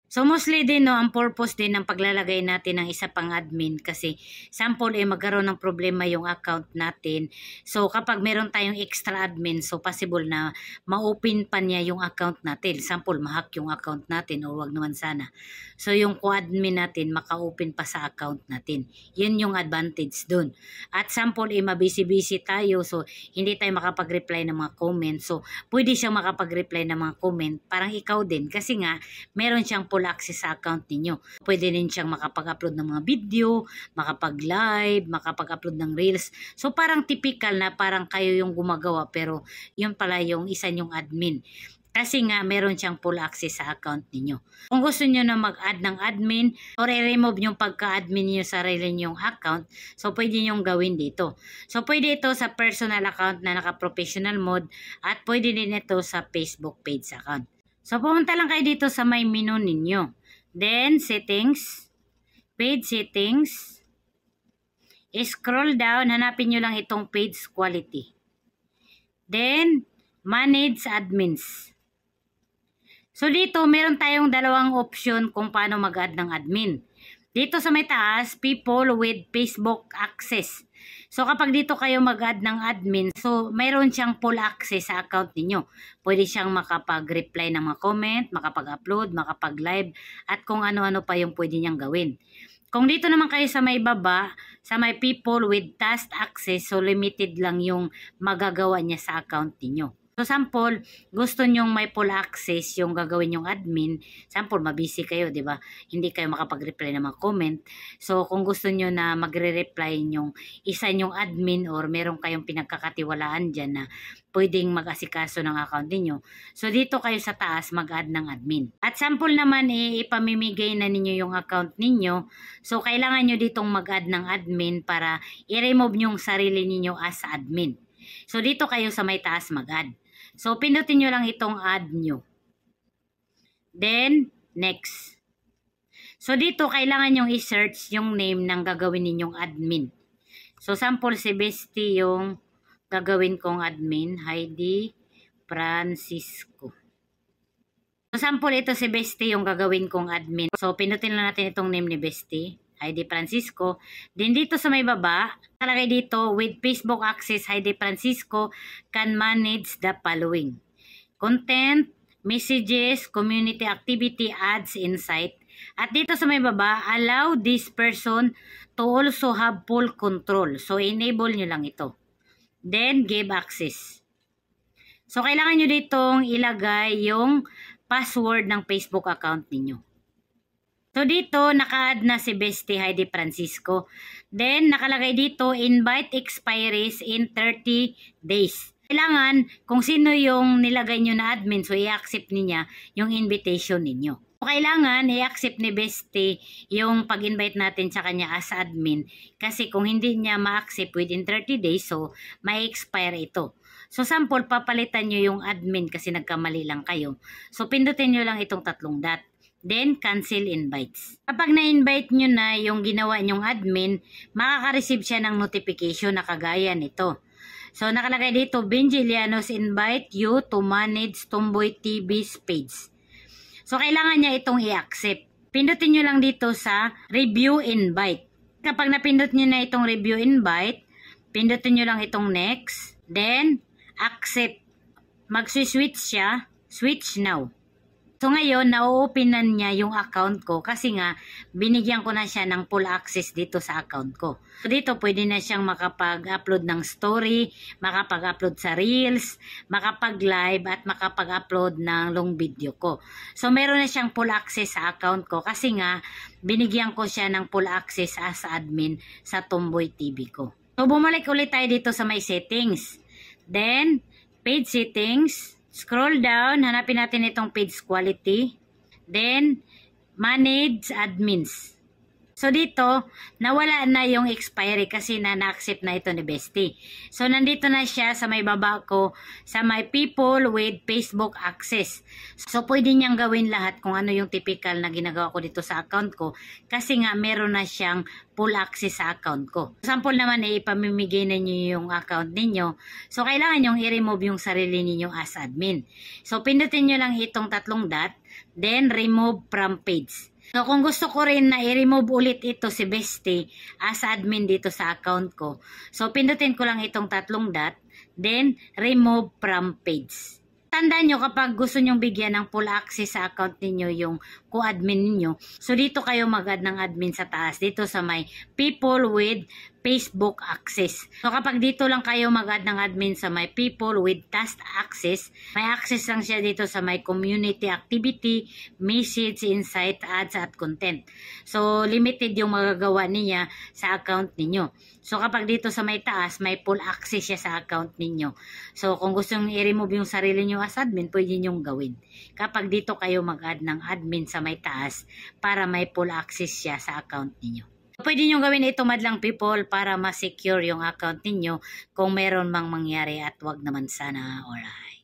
So mostly din no, ang purpose din ng paglalagay natin ng isa pang admin kasi sample magkaroon ng problema yung account natin. So kapag meron tayong extra admin, so possible na ma-open pa niya yung account natin. Sample ma-hack yung account natin o wag naman sana. So yung co-admin natin maka-open pa sa account natin. Yun yung advantage dun. At sample mabisi-busy tayo so hindi tayo makapag-reply ng mga comment. So pwede siyang makapag-reply ng mga comment. Parang ikaw din kasi nga meron siyang full access sa account ninyo. Pwede din siyang makapag-upload ng mga video, makapag-live, makapag-upload ng reels. So parang typical na parang kayo yung gumagawa pero yun pala yung isa yung admin. Kasi nga meron siyang full access sa account ninyo. Kung gusto niyo na mag-add ng admin or i-remove yung pagka-admin niyo sa sarili niyong account, so pwede niyong gawin dito. So pwede ito sa personal account na naka-professional mode at pwede din ito sa Facebook page account. So, pumunta lang kayo dito sa may menu ninyo. Then, settings, page settings, scroll down, hanapin nyo lang itong page quality. Then, manage admins. So, dito, meron tayong dalawang option kung paano mag-add ng admin. Dito sa may taas, people with Facebook access. So, kapag dito kayo mag-add ng admin, so, mayroon siyang full access sa account ninyo. Pwede siyang makapag-reply ng mga comment, makapag-upload, makapag-live, at kung ano-ano pa yung pwede niyang gawin. Kung dito naman kayo sa may baba, sa may people with task access, so limited lang yung magagawa niya sa account ninyo. So, sample, gusto nyong may full access yung gagawin yung admin. Sample, mabisi kayo, di ba? Hindi kayo makapag-reply ng mga comment. So, kung gusto nyo na magre-reply yung isa nyong admin or meron kayong pinagkakatiwalaan dyan na pwedeng mag-asikaso ng account niyo. So, dito kayo sa taas mag-add ng admin. At sample naman, ipamimigay na ninyo yung account ninyo. So, kailangan nyo ditong mag-add ng admin para i-remove yung sarili ninyo as admin. So, dito kayo sa may taas mag-add. So, pindutin nyo lang itong add nyo. Then, next. So, dito, kailangan nyong i-search yung name ng gagawin ninyong admin. So, sample si Bestie yung gagawin kong admin, Heidi Francisco. So, sample ito si Bestie yung gagawin kong admin. So, pindutin lang natin itong name ni Bestie. Heidi Francisco. Then dito sa may baba, nakalagay dito, with Facebook access, Heidi Francisco can manage the following. Content, messages, community activity, ads, insight. At dito sa may baba, allow this person to also have full control. So, enable nyo lang ito. Then, give access. So, kailangan nyo ditong ilagay yung password ng Facebook account ninyo. So, dito, naka-add na si Bestie Heidi Francisco. Then, nakalagay dito, invite expiries in 30 days. Kailangan, kung sino yung nilagay nyo na admin, so i-accept niya yung invitation ninyo. So, kailangan, i-accept ni Bestie yung pag-invite natin sa kanya as admin. Kasi kung hindi niya ma-accept within 30 days, so may expire ito. So, sample, papalitan nyo yung admin kasi nagkamali lang kayo. So, pindutin nyo lang itong tatlong dot. Then, cancel invites. Kapag na-invite nyo na yung ginawa nyong admin, makaka-receive siya ng notification na kagaya nito. So, nakalagay dito, Benji Llanos invite you to manage Tomboy TV's page. So, kailangan niya itong i-accept. Pindutin nyo lang dito sa review invite. Kapag napindot nyo na itong review invite, pindutin nyo lang itong next. Then, accept. Mag-switch siya. Switch now. So ngayon, na-openan niya yung account ko kasi nga binigyan ko na siya ng full access dito sa account ko. So dito pwede na siyang makapag-upload ng story, makapag-upload sa reels, makapag-live at makapag-upload ng long video ko. So meron na siyang full access sa account ko kasi nga binigyan ko siya ng full access as admin sa Tomboy TV ko. So bumalik ulit tayo dito sa may settings. Then, page settings. Scroll down, hanapin natin itong page quality. Then, manage admins. So dito, nawala na yung expiry kasi na-accept na ito ni Bestie. So nandito na siya sa may baba ko, sa may people with Facebook access. So pwede niyang gawin lahat kung ano yung typical na ginagawa ko dito sa account ko kasi nga meron na siyang full access sa account ko. Sample naman ipamimigay na niyo yung account ninyo. So kailangan yung i-remove yung sarili niyo as admin. So pindutin niyo lang itong 3 dot, then remove from page. So, kung gusto ko rin na i-remove ulit ito si Bestie as admin dito sa account ko, so pindutin ko lang itong 3 dot, then remove from page. Tandaan nyo kapag gusto nyong bigyan ng full access sa account ninyo yung co-admin ninyo, so dito kayo mag-add ng admin sa taas, dito sa may people with Facebook access. So kapag dito lang kayo mag-add ng admin sa may people with task access, may access lang siya dito sa may community activity, message, insight, ads at content. So limited yung magagawa niya sa account ninyo. So kapag dito sa may taas, may full access siya sa account ninyo. So kung gusto nyo i-remove yung sarili nyo as admin, pwede nyo gawin. Kapag dito kayo mag-add ng admin sa may taas para may full access siya sa account ninyo. Pwede nyo gawin ito madlang people para ma-secure yung account ninyo kung meron mang mangyari at wag naman sana. Alright.